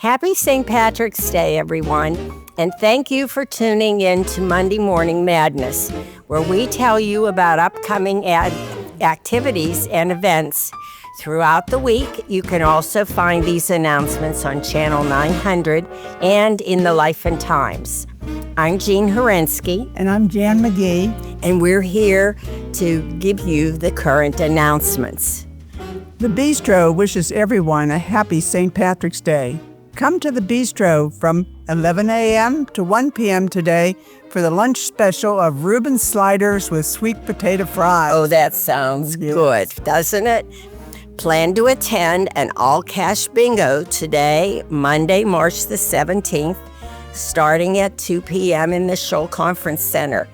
Happy St. Patrick's Day, everyone, and thank you for tuning in to Monday Morning Madness, where we tell you about upcoming activities and events. Throughout the week, you can also find these announcements on Channel 900 and in the Life and Times. I'm Jean Herensky. And I'm Jan McGee. And we're here to give you the current announcements. The Bistro wishes everyone a happy St. Patrick's Day. Come to the Bistro from 11 a.m. to 1 p.m. today for the lunch special of Reuben sliders with sweet potato fries. Oh, that sounds good, doesn't it? Plan to attend an all-cash bingo today, Monday, March the 17th, starting at 2 p.m. in the Shoal Conference Center.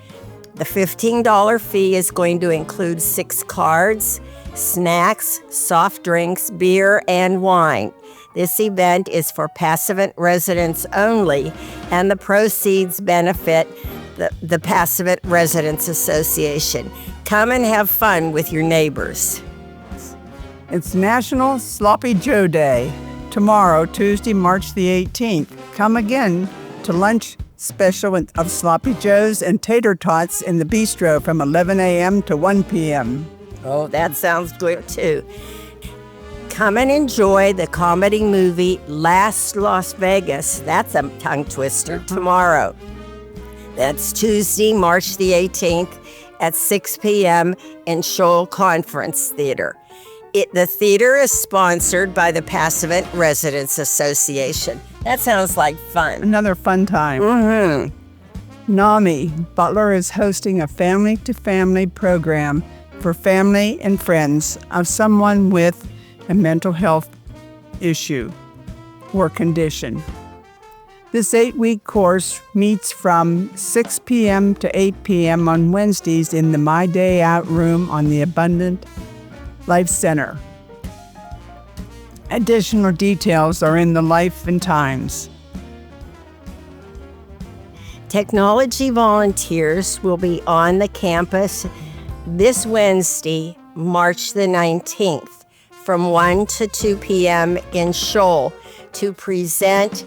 The $15 fee is going to include 6 cards, snacks, soft drinks, beer, and wine. This event is for Passavant residents only, and the proceeds benefit the Passavant Residents Association. Come and have fun with your neighbors. It's National Sloppy Joe Day. Tomorrow, Tuesday, March the 18th. Come again to lunch special of Sloppy Joes and tater tots in the Bistro from 11 a.m. to 1 p.m. Oh, that sounds good, too. Come and enjoy the comedy movie Last Las Vegas. That's a tongue twister. Tomorrow. That's Tuesday, March the 18th at 6 p.m. in Shoal Conference Theater. The theater is sponsored by the Passavant Residents Association. That sounds like fun. Another fun time. Mm-hmm. NAMI, Butler is hosting a family-to-family program for family and friends of someone with a mental health issue or condition. This 8-week course meets from 6 p.m. to 8 p.m. on Wednesdays in the My Day Out room on the Abundant Life Center. Additional details are in the Life and Times. Technology volunteers will be on the campus this Wednesday, March the 19th, from 1 to 2 p.m. in Shoal to present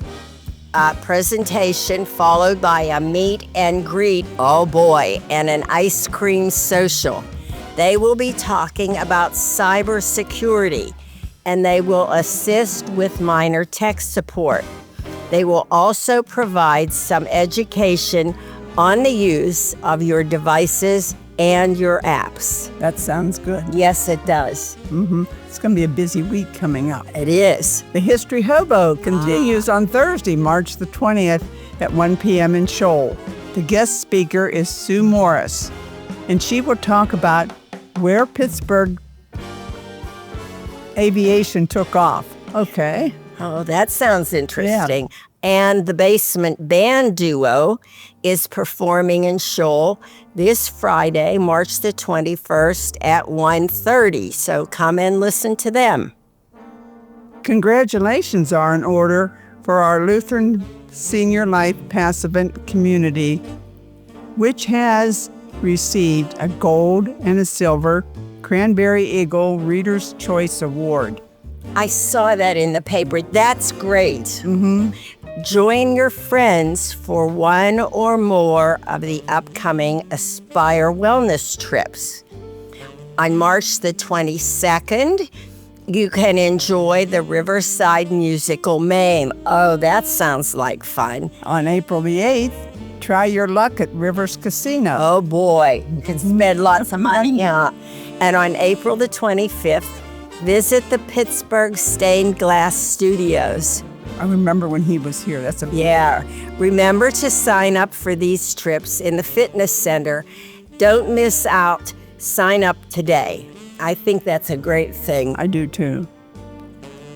a presentation followed by a meet and greet, oh boy, and an ice cream social. They will be talking about cybersecurity, and they will assist with minor tech support. They will also provide some education on the use of your devices and your apps. That sounds good. Yes, it does. It's going to be a busy week coming up. It is. The History Hobo continues on Thursday, March the 20th at 1 p.m. in Shoal. The guest speaker is Sue Morris, and she will talk about where Pittsburgh aviation took off. Okay. Oh, that sounds interesting. Yeah. And the Basement Band Duo is performing in Shoal this Friday, March the 21st at 1:30. So come and listen to them. Congratulations are in order for our Lutheran Senior Life Passavant community, which has received a gold and a silver Cranberry Eagle Reader's Choice Award. I saw that in the paper. That's great. Join your friends for one or more of the upcoming Aspire Wellness trips. On March the 22nd, you can enjoy the Riverside Musical Mame. Oh, that sounds like fun. On April the 8th, try your luck at Rivers Casino. Oh boy, you can spend lots of money. Yeah. And on April the 25th, visit the Pittsburgh Stained Glass Studios. I remember when he was here. Yeah. Remember to sign up for these trips in the fitness center. Don't miss out. Sign up today. I think that's a great thing. I do too.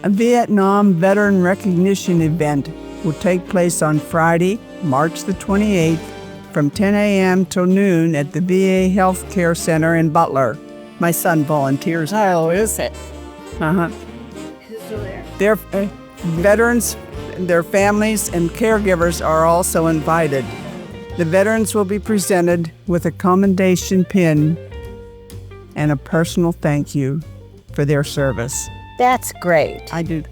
A Vietnam Veteran Recognition event will take place on Friday, March the 28th from 10 a.m. till noon at the VA Health Care Center in Butler. My son volunteers. Oh, is it? Their veterans, their families, and caregivers are also invited. The veterans will be presented with a commendation pin and a personal thank you for their service. That's great. I do.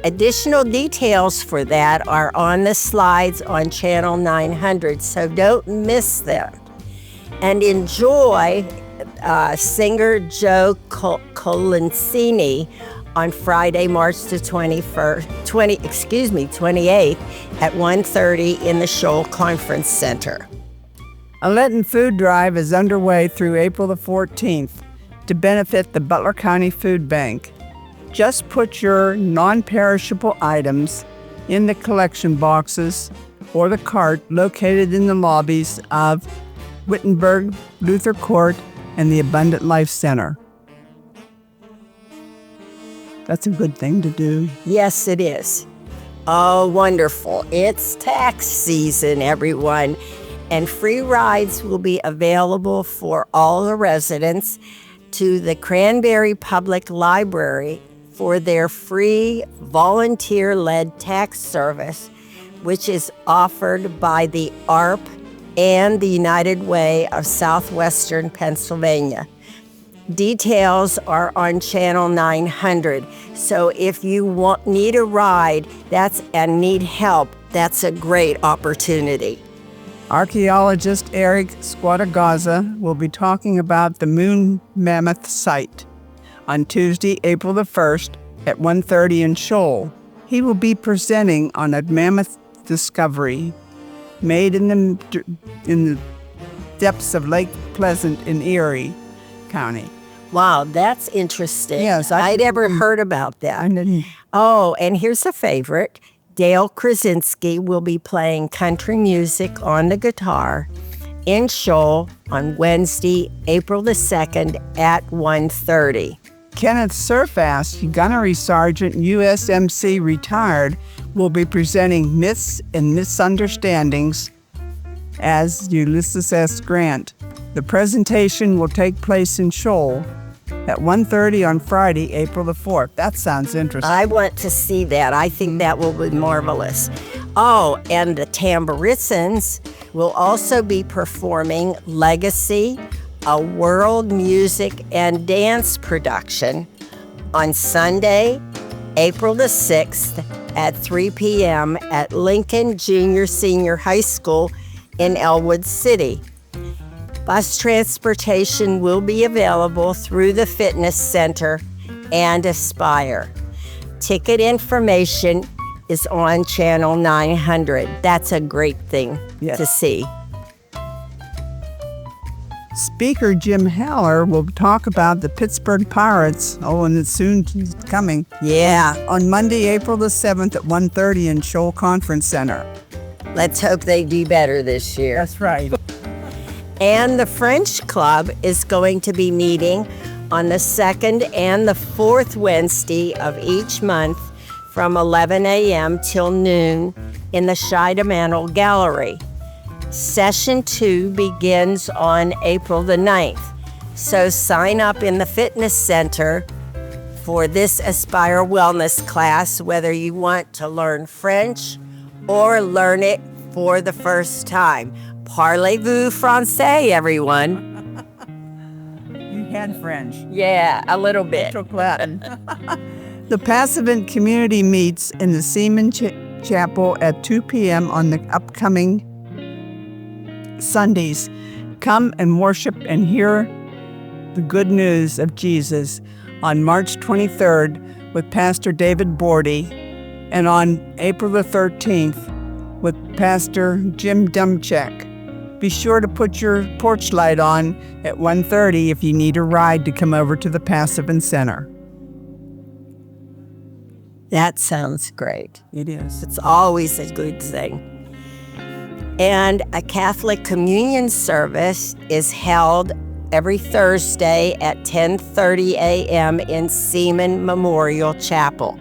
Additional details for that are on the slides on Channel 900, so don't miss them. And enjoy singer Joe Colancini on Friday, March the 28th at 1:30 in the Shoal Conference Center. A Lenten food drive is underway through April the 14th to benefit the Butler County Food Bank. Just put your non-perishable items in the collection boxes or the cart located in the lobbies of Wittenberg, Luther Court, and the Abundant Life Center. That's a good thing to do. Yes, it is. Oh, wonderful. It's tax season, everyone. And free rides will be available for all the residents to the Cranberry Public Library for their free volunteer-led tax service, which is offered by the ARP and the United Way of Southwestern Pennsylvania. Details are on Channel 900. So if you need a ride and need help, that's a great opportunity. Archaeologist Eric Squatagaza will be talking about the Moon Mammoth site on Tuesday, April the 1st at 1:30 in Shoal. He will be presenting on a mammoth discovery made in the depths of Lake Pleasant in Erie County. Wow, that's interesting. Yes, I'd never heard about that. I didn't. Oh, and here's a favorite. Dale Krasinski will be playing country music on the guitar in Shoal on Wednesday, April the 2nd at 1:30. Kenneth Surfass, Gunnery Sergeant, USMC retired, will be presenting Myths and Misunderstandings as Ulysses S. Grant. The presentation will take place in Shoal at 1:30 on Friday, April the 4th. That sounds interesting. I want to see that. I think that will be marvelous. Oh, and the Tambourissons will also be performing Legacy, a world music and dance production on Sunday, April the 6th at 3 p.m. at Lincoln Junior Senior High School in Elwood City. Bus transportation will be available through the Fitness Center and Aspire. Ticket information is on Channel 900. That's a great thing to see. Speaker Jim Haller will talk about the Pittsburgh Pirates, and it's soon coming. Yeah. On Monday, April the 7th at 1:30 in Shoal Conference Center. Let's hope they do better this year. That's right. And the French Club is going to be meeting on the 2nd and the 4th Wednesday of each month from 11 a.m. till noon in the Scheidemantel Gallery. Session 2 begins on April the 9th. So sign up in the Fitness Center for this Aspire Wellness class, whether you want to learn French or learn it for the first time. Parlez-vous français, everyone? You had French. Yeah, a little bit. Latin. The Passavant community meets in the Seaman Chapel at 2 p.m. on the upcoming Sundays. Come and worship and hear the good news of Jesus on March 23rd with Pastor David Bordy, and on April the 13th with Pastor Jim Dumchek. Be sure to put your porch light on at 1:30 if you need a ride to come over to the Passavant Center. That sounds great. It is. It's always a good thing. And a Catholic communion service is held every Thursday at 10:30 a.m. in Seaman Memorial Chapel.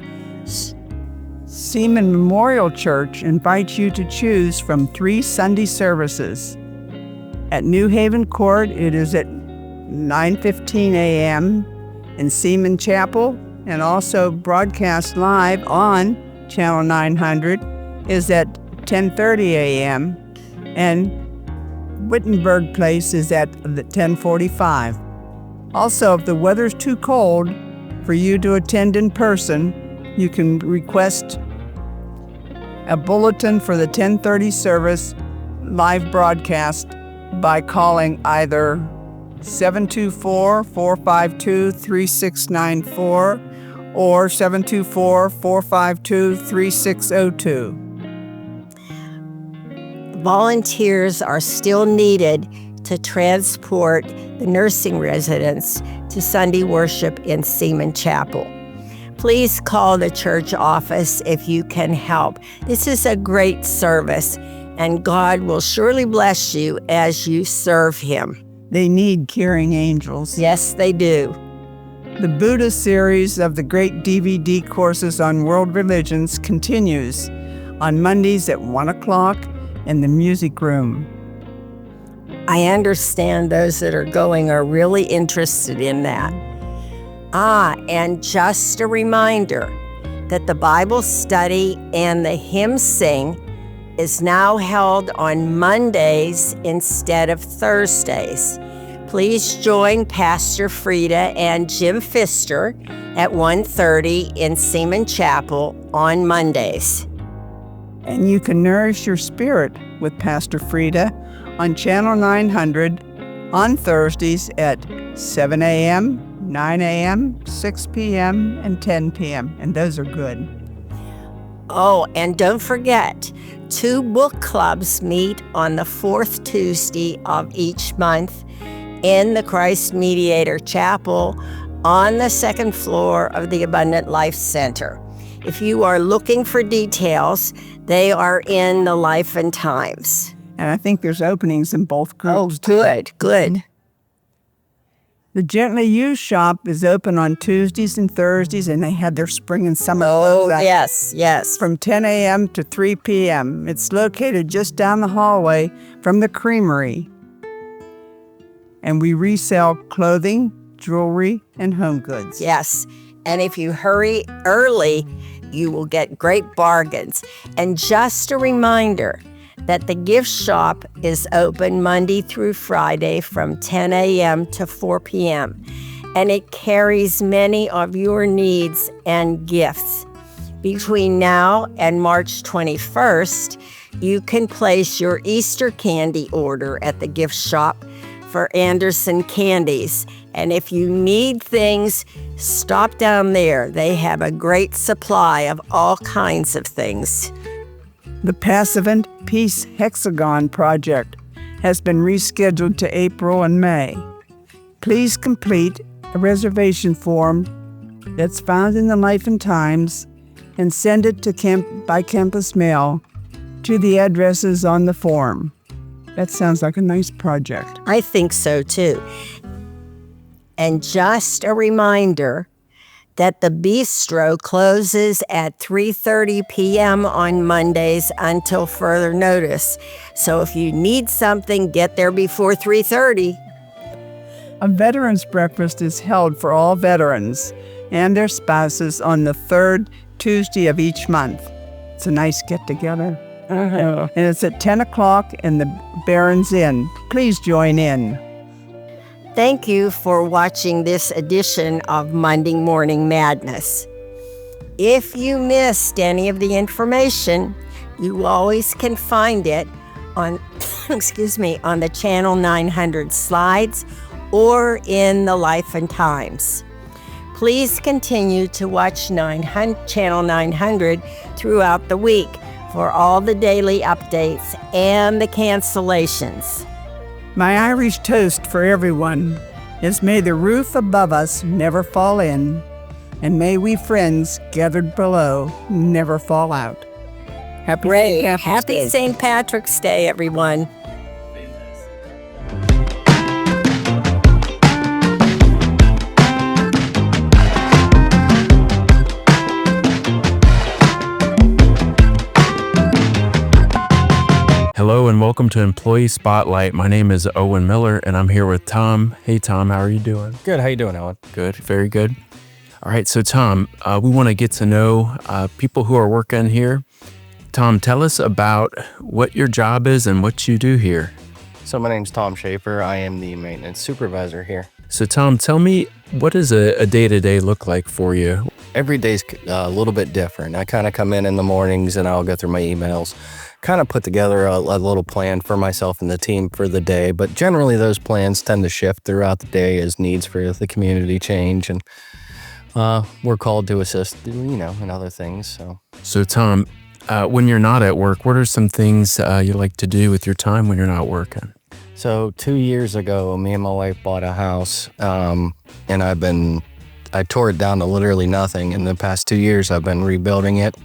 Seaman Memorial Church invites you to choose from 3 Sunday services. At New Haven Court, it is at 9:15 a.m. in Seaman Chapel, and also broadcast live on Channel 900 is at 10:30 a.m. and Wittenberg Place is at 10:45. Also, if the weather's too cold for you to attend in person, You can request a bulletin for the 10:30 service live broadcast by calling either 724-452-3694 or 724-452-3602. Volunteers are still needed to transport the nursing residents to Sunday worship in Seaman Chapel. Please call the church office if you can help. This is a great service, and God will surely bless you as you serve Him. They need caring angels. Yes, they do. The Buddha series of the great DVD courses on world religions continues on Mondays at 1 o'clock in the music room. I understand those that are going are really interested in that. And just a reminder that the Bible study and the hymn sing is now held on Mondays instead of Thursdays. Please join Pastor Frida and Jim Pfister at 1:30 in Seaman Chapel on Mondays. And you can nourish your spirit with Pastor Frida on Channel 900 on Thursdays at 7 a.m., 9 a.m., 6 p.m., and 10 p.m. And those are good. Oh, and don't forget, 2 book clubs meet on the 4th Tuesday of each month in the Christ Mediator Chapel on the 2nd floor of the Abundant Life Center. If you are looking for details, they are in the Life and Times. And I think there's openings in both groups. Oh, good, good. The Gently Used shop is open on Tuesdays and Thursdays, and they had their spring and summer Oh, clothes yes. from 10 a.m. to 3 p.m. It's located just down the hallway from the creamery. And we resell clothing, jewelry, and home goods. Yes, and if you hurry early, you will get great bargains. And just a reminder that the gift shop is open Monday through Friday from 10 a.m. to 4 p.m. And it carries many of your needs and gifts. Between now and March 21st, you can place your Easter candy order at the gift shop for Anderson Candies. And if you need things, stop down there. They have a great supply of all kinds of things. The Passivant Peace Hexagon project has been rescheduled to April and May. Please complete a reservation form that's found in the Life and Times and send it to by campus mail to the addresses on the form. That sounds like a nice project. I think so too. And just a reminder that the bistro closes at 3:30 p.m. on Mondays until further notice. So if you need something, get there before 3:30. A veterans breakfast is held for all veterans and their spouses on the 3rd Tuesday of each month. It's a nice get-together. And it's at 10 o'clock in the Barron's Inn. Please join in. Thank you for watching this edition of Monday Morning Madness. If you missed any of the information, you always can find it on, on the Channel 900 slides or in the Life and Times. Please continue to watch Channel 900 throughout the week for all the daily updates and the cancellations. My Irish toast for everyone is may the roof above us never fall in, and may we friends gathered below never fall out. Happy St. Patrick's Day, everyone. Hello and welcome to Employee Spotlight. My name is Owen Miller and I'm here with Tom. Hey Tom, how are you doing? Good, how you doing, Owen? Good, very good. All right, so Tom, we want to get to know people who are working here. Tom, tell us about what your job is and what you do here. So my name's Tom Schaefer. I am the maintenance supervisor here. So, Tom, tell me, what does a day-to-day look like for you? Every day's a little bit different. I kind of come in the mornings and I'll go through my emails, kind of put together a little plan for myself and the team for the day. But generally, those plans tend to shift throughout the day as needs for the community change. And we're called to assist, in other things. So, Tom, when you're not at work, what are some things you like to do with your time when you're not working? So 2 years ago, me and my wife bought a house, and I tore it down to literally nothing. In the past 2 years, I've been rebuilding it.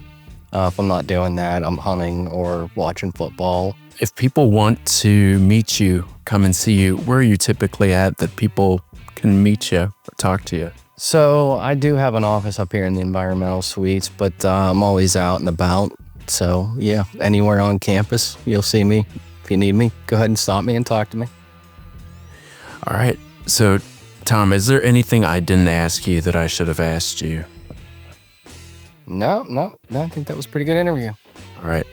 If I'm not doing that, I'm hunting or watching football. If people want to meet you, come and see you, where are you typically at that people can meet you or talk to you? So I do have an office up here in the environmental suites, but I'm always out and about. So yeah, anywhere on campus, you'll see me. If you need me, go ahead and stop me and talk to me. All right. So, Tom, is there anything I didn't ask you that I should have asked you? No, I think that was a pretty good interview. All right.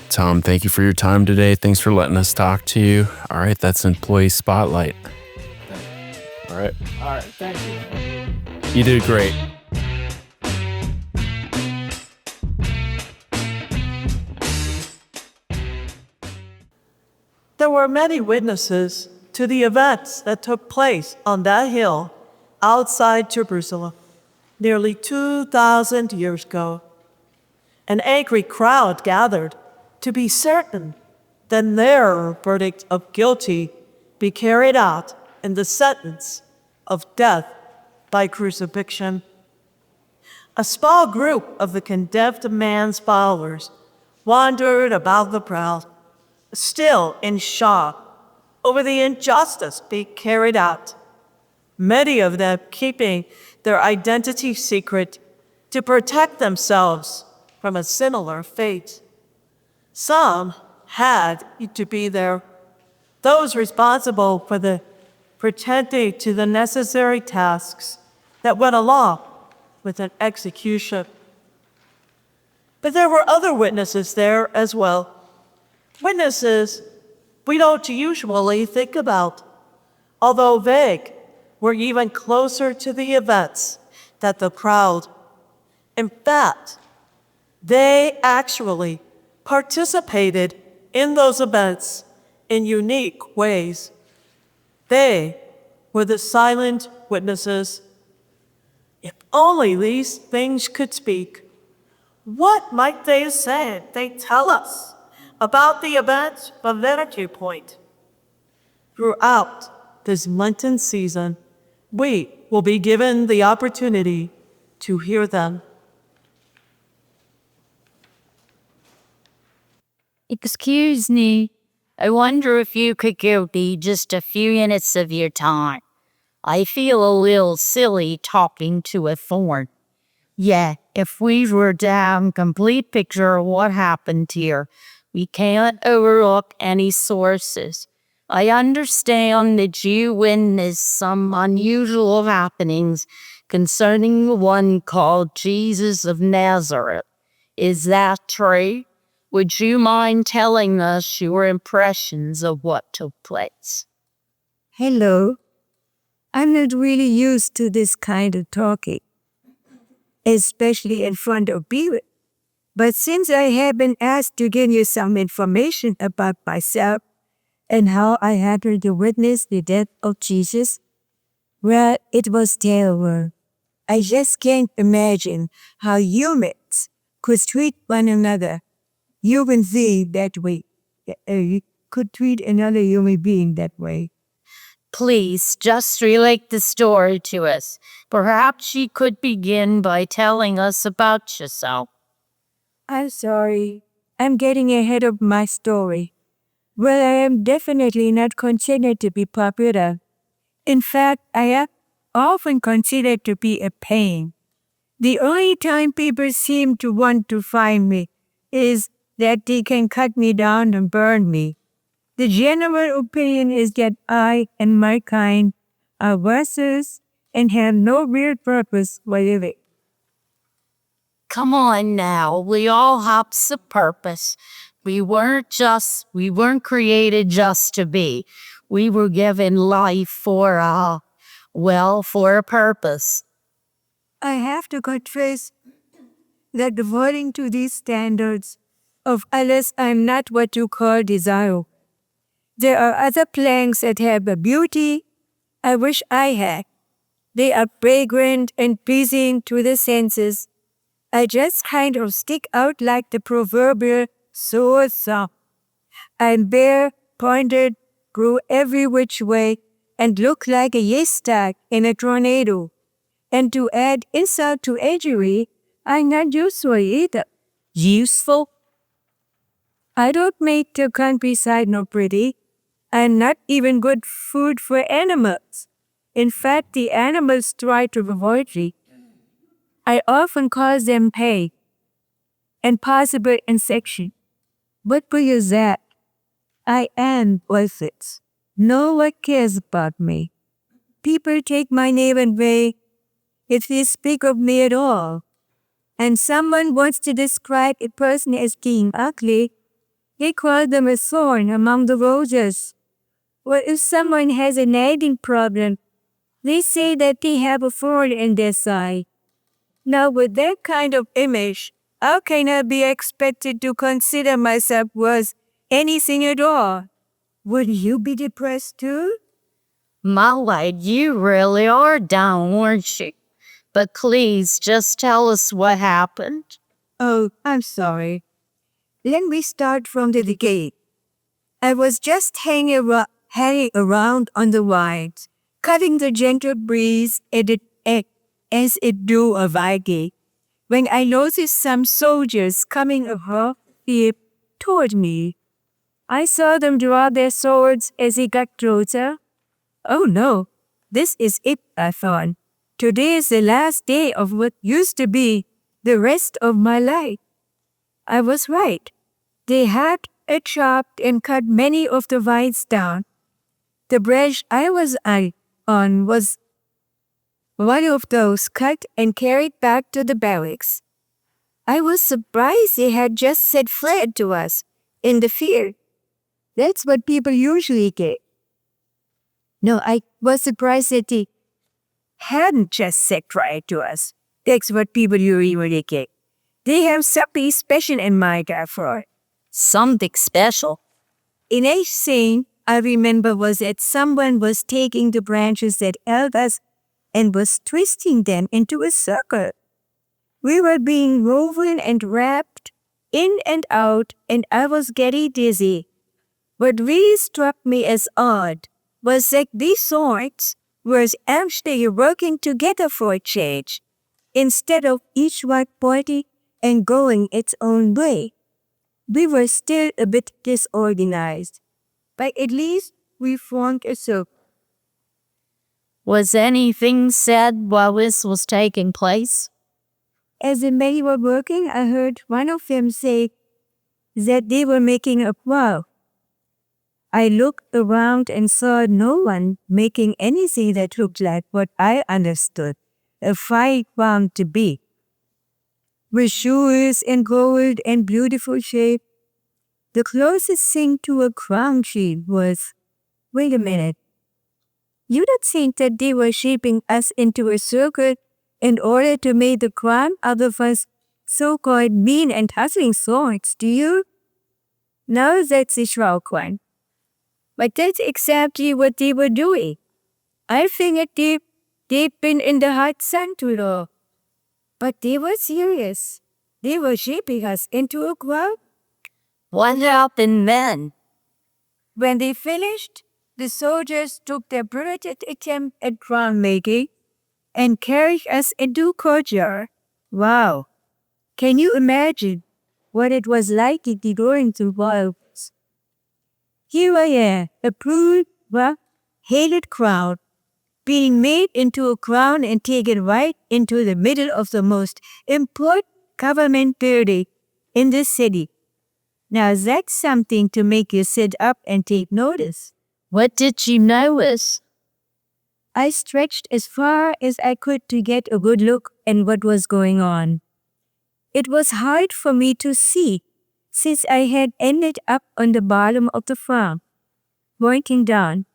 Tom, thank you for your time today. Thanks for letting us talk to you. All right, that's Employee Spotlight. All right. All right, thank you. You did great. There were many witnesses to the events that took place on that hill outside Jerusalem nearly 2,000 years ago. An angry crowd gathered to be certain that their verdict of guilty be carried out in the sentence of death by crucifixion. A small group of the condemned man's followers wandered about the crowd, still in shock over the injustice being carried out, many of them keeping their identity secret to protect themselves from a similar fate. Some had to be there, those responsible for the pretending to the necessary tasks that went along with an execution. But there were other witnesses there as well. Witnesses we don't usually think about, although vague, were even closer to the events that the crowd. In fact, they actually participated in those events in unique ways. They were the silent witnesses. If only these things could speak, what might they say? They tell us about the events from their viewpoint. Throughout this Lenten season, we will be given the opportunity to hear them. Excuse me, I wonder if you could give me just a few minutes of your time. I feel a little silly talking to a thorn. Yeah, if we were to have a complete picture of what happened here, we can't overlook any sources. I understand that you witnessed some unusual happenings concerning the one called Jesus of Nazareth. Is that true? Would you mind telling us your impressions of what took place? Hello. I'm not really used to this kind of talking, especially in front of people. But since I have been asked to give you some information about myself and how I happened to witness the death of Jesus, well, it was terrible. I just can't imagine how humans could treat one another. Human being that way. Could treat another human being that way. Please, just relate the story to us. Perhaps you could begin by telling us about yourself. I'm sorry. I'm getting ahead of my story. Well, I am definitely not considered to be popular. In fact, I am often considered to be a pain. The only time people seem to want to find me is that they can cut me down and burn me. The general opinion is that I and my kind are worthless and have no real purpose for living. Come on now, we all have some purpose. We weren't created just to be. We were given life for Well, for a purpose. I have to confess that according to these standards of others, I'm not what you call desirable. There are other plants that have a beauty I wish I had. They are fragrant and pleasing to the senses. I just kind of stick out like the proverbial sore thumb. I'm bare, pointed, grew every which way, and look like a haystack in a tornado. And to add insult to injury, I'm not useful either. Useful? I don't make the countryside no pretty. I'm not even good food for animals. In fact, the animals try to avoid me. I often cause them pain and possible infection. But for you that, I am worth it. No one cares about me. People take my name away if they speak of me at all. And someone wants to describe a person as being ugly, they call them a thorn among the roses. Or if someone has a nagging problem, they say that they have a thorn in their side. Now with that kind of image, how can I be expected to consider myself worth anything at all? Would you be depressed too? Molly, you really are down, aren't you? But please, just tell us what happened. Oh, I'm sorry. Let me start from the beginning. I was just hanging around on the rides, cutting the gentle breeze as it do a Viking, when I noticed some soldiers coming over here toward me. I saw them draw their swords as they got closer. Oh no, this is it, I thought. Today is the last day of what used to be the rest of my life. I was right. They had chopped and cut many of the vines down. The branch I was on was one of those cut and carried back to the barracks. I was surprised they had just said flat to us in the field. That's what people usually get. No, I was surprised that they hadn't just said right to us. That's what people usually get. They have something special in mind for it. Something special? In a scene, I remember was that someone was taking the branches that held us and was twisting them into a circle. We were being woven and wrapped in and out, and I was getting dizzy. What really struck me as odd was that these swords were actually working together for a change, instead of each one pointing and going its own way. We were still a bit disorganized, but at least we formed a circle. Was anything said while this was taking place? As the men were working, I heard one of them say that they were making a plow. I looked around and saw no one making anything that looked like what I understood a fine plow to be. With shoes and gold and beautiful shape, the closest thing to a crown sheet was, wait a minute, you don't think that they were shaping us into a circle in order to make the crown out of us so-called mean and hustling swords, do you? No, that's a shrug one. But that's exactly what they were doing. I think they've been in the hot sun too long. But they were serious. They were shaping us into a crown. What happened then? When they finished, the soldiers took their brilliant attempt at crown making and carried us into courtyard. Wow! Can you imagine what it was like during the wilds? Here I am, a proud, hated crown, being made into a crown and taken right into the middle of the most important government building in the city. Now that's something to make you sit up and take notice. What did you notice? I stretched as far as I could to get a good look at what was going on. It was hard for me to see, since I had ended up on the bottom of the farm, pointing down.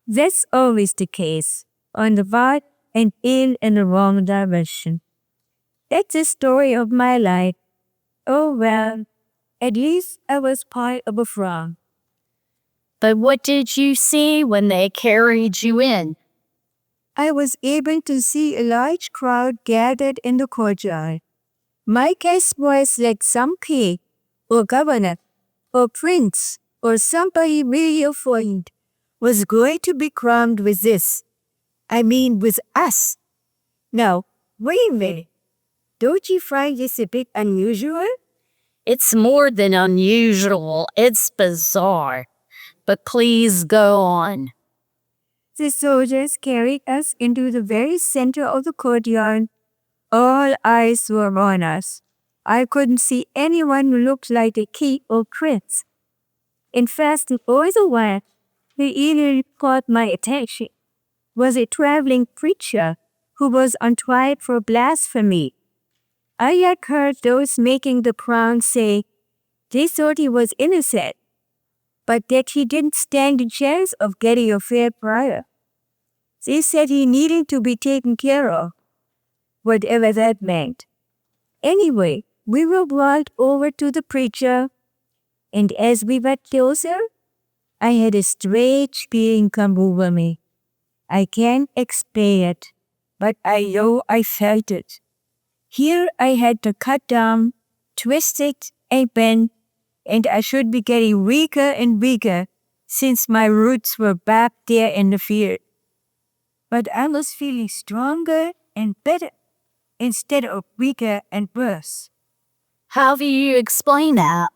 That's always the case. on the right and in the wrong direction. That's the story of my life. Oh well, at least I was part of a frog. But what did you see when they carried you in? I was able to see a large crowd gathered in the courtyard. My guess was that some king, or governor, or prince, or somebody really important was going to be crowned with this. I mean, with us. Now, wait a minute. Don't you find this a bit unusual? It's more than unusual. It's bizarre. But please go on. The soldiers carried us into the very center of the courtyard. All eyes were on us. I couldn't see anyone who looked like a king or prince. In fact, all the while, the eater caught my attention was a traveling preacher who was on trial for blasphemy. I had heard those making the crown say they thought he was innocent, but that he didn't stand a chance of getting a fair trial. They said he needed to be taken care of, whatever that meant. Anyway, we were brought over to the preacher, and as we got closer, I had a strange feeling come over me. I can't explain it, but I know I felt it. Here I had to cut down, twist it, and bend, and I should be getting weaker and weaker since my roots were back there in the field. But I was feeling stronger and better instead of weaker and worse. How do you explain that?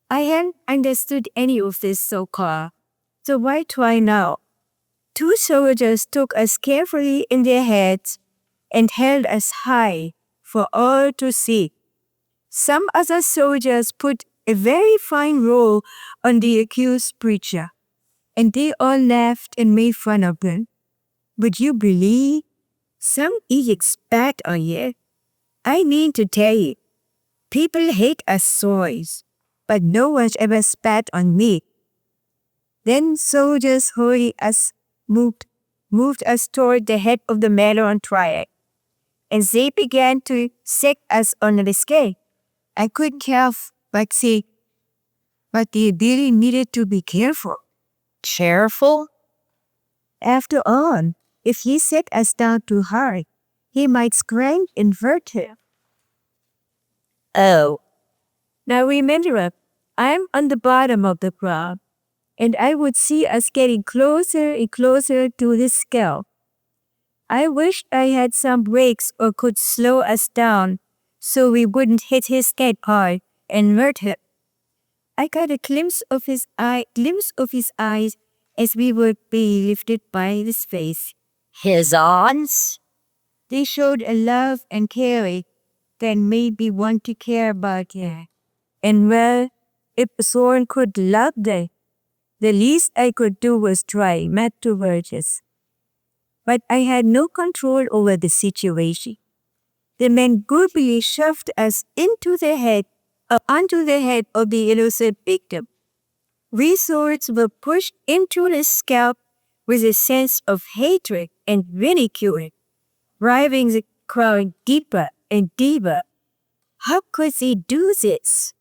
I hadn't understood any of this so far, so why try now? Two soldiers took us carefully in their heads and held us high for all to see. Some other soldiers put a very fine roll on the accused preacher, and they all laughed and made fun of him. Would you believe? Some even spat on you. I mean to tell you, people hate us soys, but no one ever spat on me. Then soldiers hurried us, moved us toward the head of the matter on trial, and they began to set us on the scale. I couldn't help but see, but they really needed to be careful. Careful? After all, if he set us down too hard, he might scream and hurt him. Oh. Now remember, I'm on the bottom of the crowd, and I would see us getting closer and closer to his scale. I wished I had some brakes or could slow us down so we wouldn't hit his head hard and hurt him. I got a glimpse of his eyes as we were being lifted by his face. His eyes? They showed a love and care that made me want to care about her. And well, if someone could love them, the least I could do was try not to hurt us. But I had no control over the situation. The men goodly shoved us onto the head of the innocent victim. We swords were pushed into the scalp with a sense of hatred and ridicule, driving the crowd deeper and deeper. How could they do this?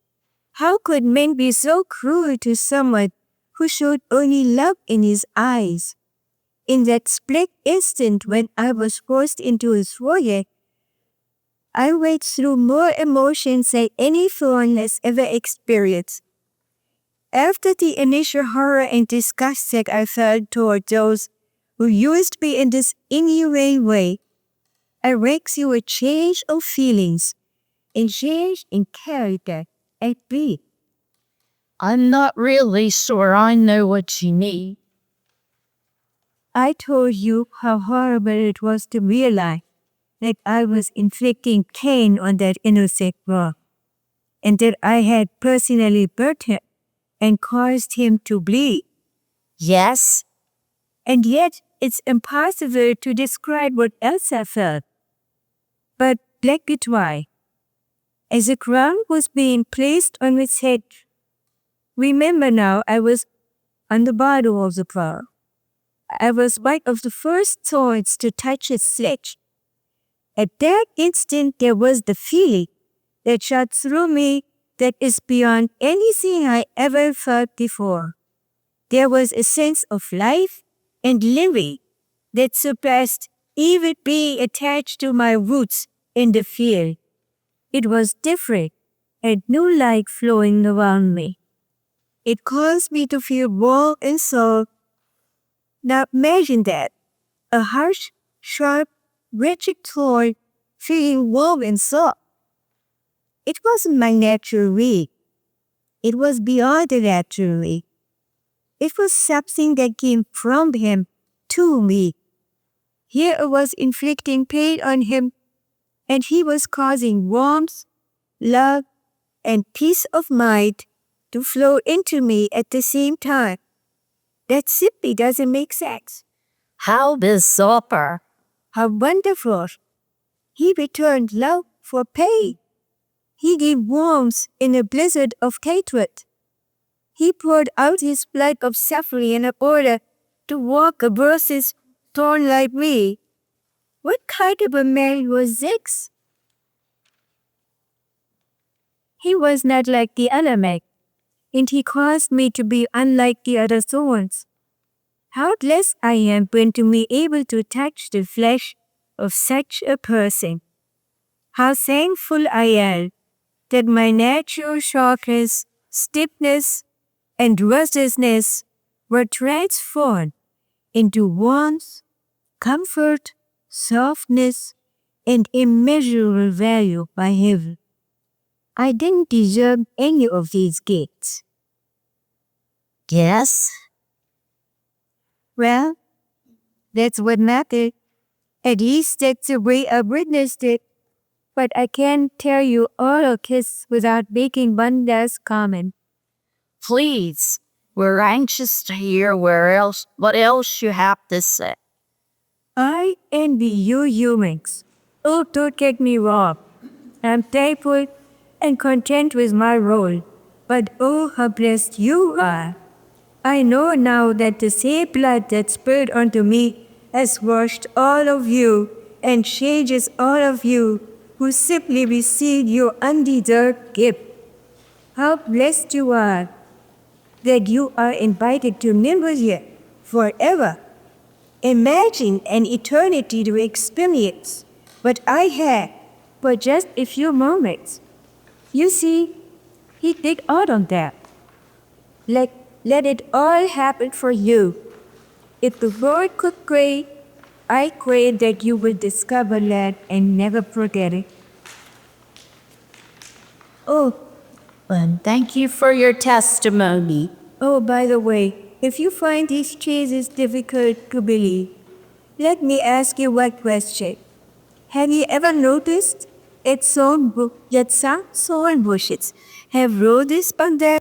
How could men be so cruel to someone who showed only love in his eyes? In that split instant when I was forced into his foyer, I went through more emotions than any foreign has ever experienced. After the initial horror and disgust that I felt toward those who used me in this inhumane way, I went through a change of feelings and change in character at me. I'm not really sure I know what you mean. I told you how horrible it was to realize that I was inflicting pain on that innocent girl, and that I had personally hurt him and caused him to bleed. Yes? And yet it's impossible to describe what else I felt. But let me try. As the crown was being placed on his head, remember now I was on the bottom of the crowd. I was one of the first thorns to touch his flesh. At that instant, there was the feeling that shot through me that is beyond anything I ever felt before. There was a sense of life and living that surpassed even being attached to my roots in the field. It was different and new light flowing around me. It caused me to feel warm and soft. Now imagine that, a harsh, sharp, wretched thorn feeling warm and soft. It wasn't my natural way. It was beyond the natural way. It was something that came from him to me. Here I was inflicting pain on him, and he was causing warmth, love, and peace of mind to flow into me at the same time. That simply doesn't make sense. How bizarre. How wonderful. He returned love for pain. He gave warmth in a blizzard of hatred. He poured out his blood of suffering in order to walk across his thorn like me. What kind of a man was this? He was not like the other men, and he caused me to be unlike the other thorns. How blessed I am when to be able to touch the flesh of such a person. How thankful I am that my natural sharpness, stiffness, and restlessness were transformed into warmth, comfort, softness, and immeasurable value by heaven. I didn't deserve any of these gifts. Yes? Well, that's what mattered. At least that's the way I witnessed it. But I can't tell you all of this without making one last comment. Please, we're anxious to hear what else you have to say. I envy you humans. Oh, don't get me wrong. I'm thankful and content with my role. But oh, how blessed you are. I know now that the same blood that spilled onto me has washed all of you and changes all of you who simply receive your undeserved gift. How blessed you are that you are invited to live here forever. Imagine an eternity to experience what I had for just a few moments. You see, he did all of that. Let it all happen for you. If the Lord could pray, I pray that you will discover that and never forget it. Oh, And thank you for your testimony. oh, by the way, if you find these chases difficult to believe, let me ask you one question. Have you ever noticed that some thorn bushes have roses on them?